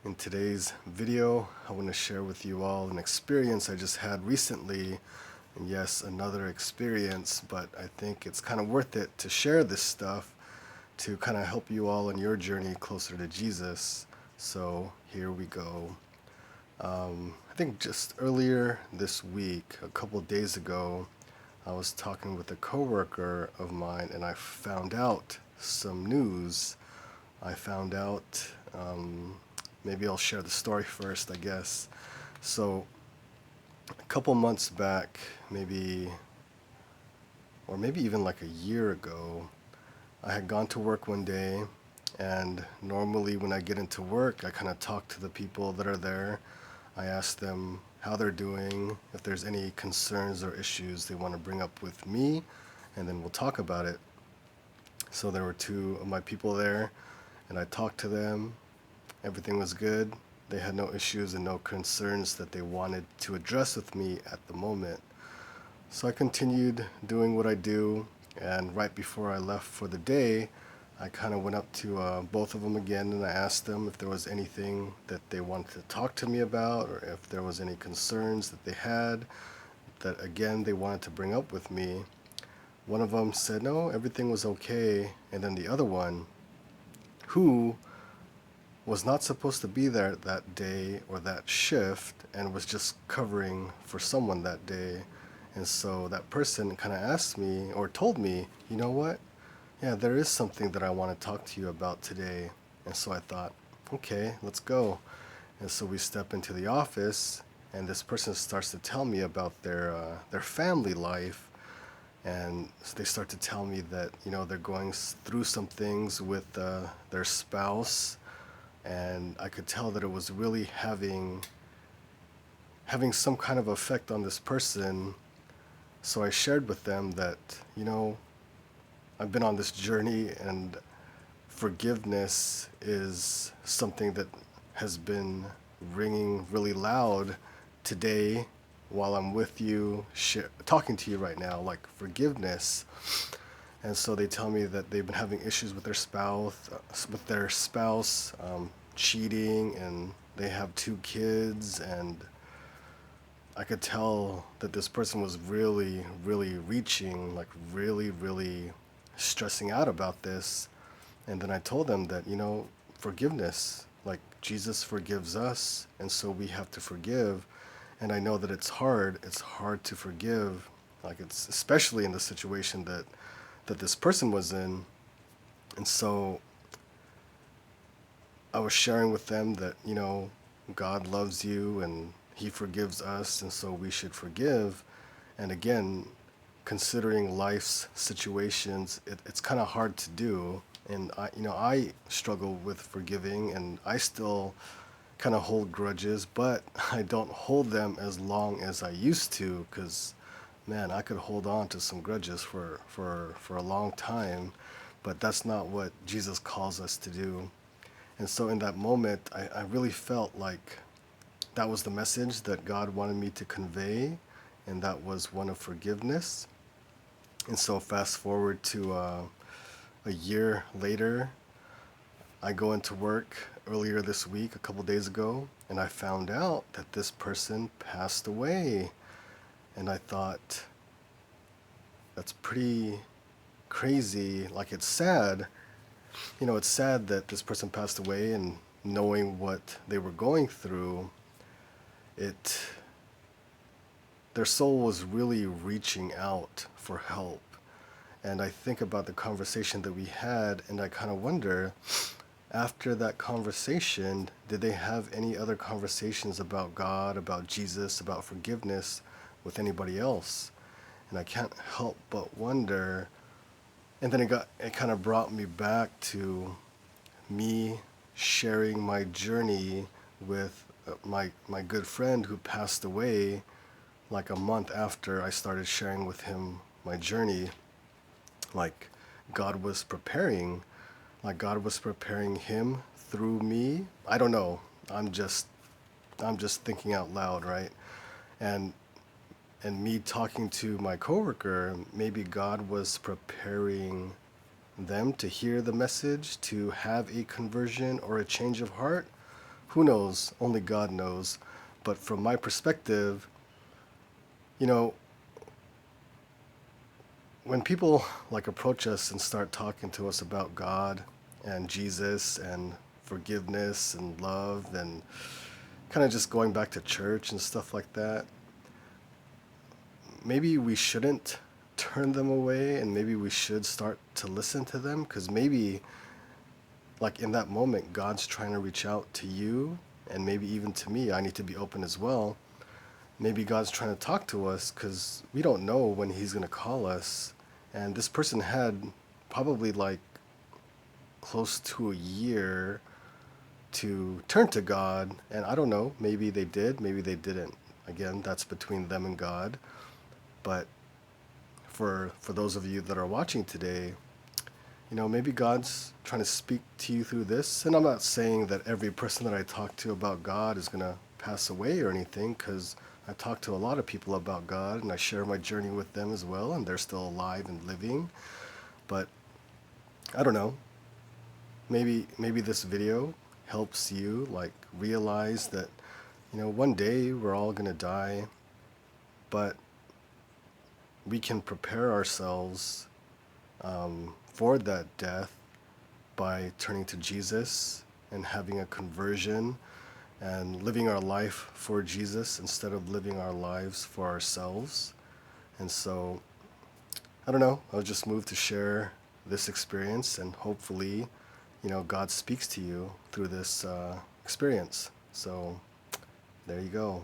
In today's video, I want to share with you all an experience I just had recently. And yes, another experience, but I think it's kind of worth it to share this stuff to kind of help you all on your journey closer to Jesus. So here we go. I think just earlier this week, a couple days ago, I was talking with a coworker of mine and I found out some news. I found out, maybe I'll share the story first, I guess. So, a couple months back, or maybe even like a year ago, I had gone to work one day, and normally when I get into work, I kind of talk to the people that are there. I ask them how they're doing, if there's any concerns or issues they want to bring up with me, and then we'll talk about it. So there were two of my people there, and I talked to them. Everything was good. They had no issues and no concerns that they wanted to address with me at the moment. So I continued doing what I do, and right before I left for the day, I kind of went up to both of them again and I asked them if there was anything that they wanted to talk to me about or if there was any concerns that they had that again they wanted to bring up with me. One of them said no, everything was okay, and then the other one, who was not supposed to be there that day or that shift and was just covering for someone that day. And so that person kind of asked me or told me, you know what? Yeah, there is something that I want to talk to you about today. And so I thought, okay, let's go. And so we step into the office, and this person starts to tell me about their family life. And they start to tell me that they're going through some things with their spouse, and I could tell that it was really having some kind of effect on this person. So I shared with them that I've been on this journey, and forgiveness is something that has been ringing really loud today while I'm with you, talking to you right now, like forgiveness. And so they tell me that they've been having issues with their spouse cheating, and they have two kids, and I could tell that this person was really, really reaching, like really, really stressing out about this. And then I told them that, forgiveness, like Jesus forgives us, and so we have to forgive. And I know that it's hard. It's hard to forgive, like it's especially in the situation that this person was in. And so I was sharing with them that, God loves you and he forgives us, and so we should forgive. And again, considering life's situations, it's kind of hard to do. And I struggle with forgiving, and I still kind of hold grudges, but I don't hold them as long as I used to, because man, I could hold on to some grudges for a long time, but that's not what Jesus calls us to do. And so in that moment, I really felt like that was the message that God wanted me to convey, and that was one of forgiveness. And so fast forward to a year later, I go into work earlier this week, a couple days ago, and I found out that this person passed away. And I thought, that's pretty crazy. Like, it's sad. It's sad that this person passed away, and knowing what they were going through, it their soul was really reaching out for help. And I think about the conversation that we had, and I kind of wonder, after that conversation, did they have any other conversations about God, about Jesus, about forgiveness with anybody else? And I can't help but wonder. And then it kind of brought me back to me sharing my journey with my good friend who passed away like a month after I started sharing with him my journey. Like God was preparing, like God was preparing him through me. I don't know. I'm just thinking out loud, right? And and me talking to my coworker, maybe God was preparing them to hear the message, to have a conversion or a change of heart. who knows? Only God knows. But from my perspective, you know, when people like approach us and start talking to us about God and Jesus and forgiveness and love and kind of just going back to church and stuff like that, maybe we shouldn't turn them away, and maybe we should start to listen to them, because maybe like in that moment God's trying to reach out to you, and maybe even to me. I need to be open as well. Maybe God's trying to talk to us because we don't know when he's going to call us. And this person had probably like close to a year to turn to God, and I don't know, maybe they did, maybe they didn't. Again, that's between them and God. But for those of you that are watching today, maybe God's trying to speak to you through this. And I'm not saying that every person that I talk to about God is going to pass away or anything, because I talk to a lot of people about God and I share my journey with them as well, and they're still alive and living. But I don't know, maybe this video helps you like realize that, one day we're all going to die, but we can prepare ourselves for that death by turning to Jesus and having a conversion and living our life for Jesus instead of living our lives for ourselves. And so, I don't know, I was just moved to share this experience, and hopefully, God speaks to you through this experience. So, there you go.